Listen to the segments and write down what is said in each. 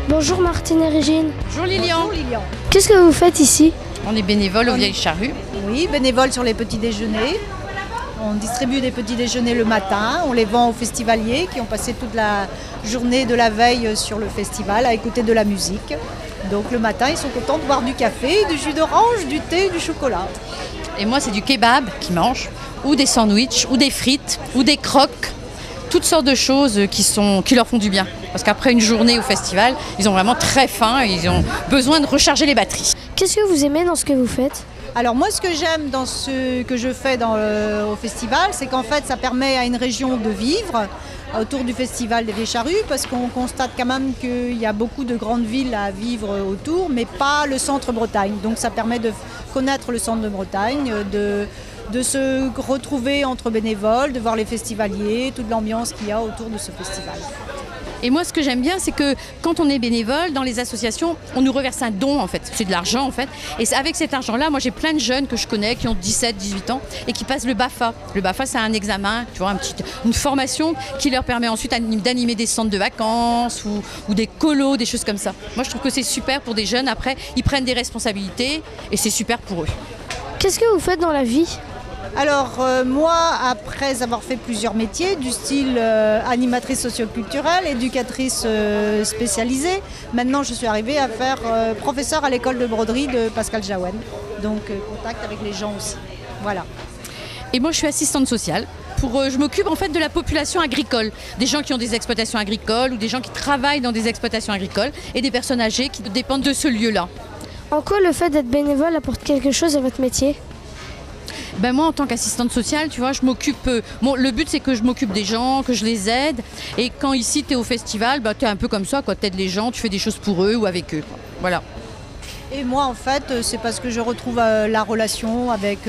Bonjour Martine et Régine. Bonjour Lilian. Bonjour Lilian. Qu'est-ce que vous faites ici? On est bénévole aux Vieilles Charrues. Oui, bénévole sur les petits déjeuners. On distribue des petits déjeuners le matin, on les vend aux festivaliers qui ont passé toute la journée de la veille sur le festival à écouter de la musique. Donc le matin, ils sont contents de boire du café, du jus d'orange, du thé, du chocolat. Et moi, c'est du kebab qu'ils mangent, ou des sandwichs, ou des frites, ou des croques. Toutes sortes de choses qui leur font du bien. Parce qu'après une journée au festival, ils ont vraiment très faim et ils ont besoin de recharger les batteries. Qu'est-ce que vous aimez dans ce que vous faites? Alors moi, ce que j'aime dans ce que je fais au festival, c'est qu'en fait, ça permet à une région de vivre autour du festival des Vieilles Charrues, parce qu'on constate quand même qu'il y a beaucoup de grandes villes à vivre autour, mais pas le centre-Bretagne. Donc ça permet de connaître le centre de Bretagne, de se retrouver entre bénévoles, de voir les festivaliers, toute l'ambiance qu'il y a autour de ce festival. Et moi, ce que j'aime bien, c'est que quand on est bénévole dans les associations, on nous reverse un don en fait. C'est de l'argent en fait. Et avec cet argent-là, moi j'ai plein de jeunes que je connais qui ont 17, 18 ans et qui passent le BAFA. Le BAFA, c'est un examen, tu vois, une formation qui leur permet ensuite d'animer des centres de vacances ou des colos, des choses comme ça. Moi, je trouve que c'est super pour des jeunes. Après, ils prennent des responsabilités et c'est super pour eux. Qu'est-ce que vous faites dans la vie? Alors moi, après avoir fait plusieurs métiers, du style animatrice socioculturelle, éducatrice spécialisée, maintenant je suis arrivée à faire professeur à l'école de broderie de Pascal Jaouen. Donc contact avec les gens aussi. Voilà. Et moi je suis assistante sociale. Je m'occupe en fait de la population agricole, des gens qui ont des exploitations agricoles ou des gens qui travaillent dans des exploitations agricoles et des personnes âgées qui dépendent de ce lieu-là. En quoi le fait d'être bénévole apporte quelque chose à votre métier? Ben moi, en tant qu'assistante sociale, tu vois, je m'occupe. Le but, c'est que je m'occupe des gens, que je les aide. Et quand ici, tu es au festival, tu es un peu comme ça, tu aides les gens, tu fais des choses pour eux ou avec eux. Quoi. Voilà. Et moi, en fait, c'est parce que je retrouve la relation avec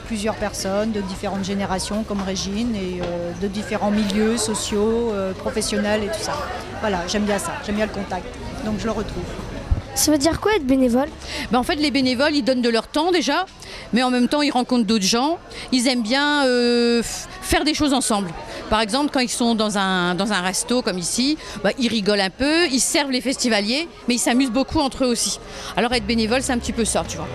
plusieurs personnes de différentes générations, comme Régine, et de différents milieux sociaux, professionnels et tout ça. Voilà, j'aime bien ça, j'aime bien le contact. Donc je le retrouve. Ça veut dire quoi être bénévole? En fait, les bénévoles, ils donnent de leur temps déjà, mais en même temps, ils rencontrent d'autres gens. Ils aiment bien faire des choses ensemble. Par exemple, quand ils sont dans un resto comme ici, ils rigolent un peu, ils servent les festivaliers, mais ils s'amusent beaucoup entre eux aussi. Alors être bénévole, c'est un petit peu ça, tu vois.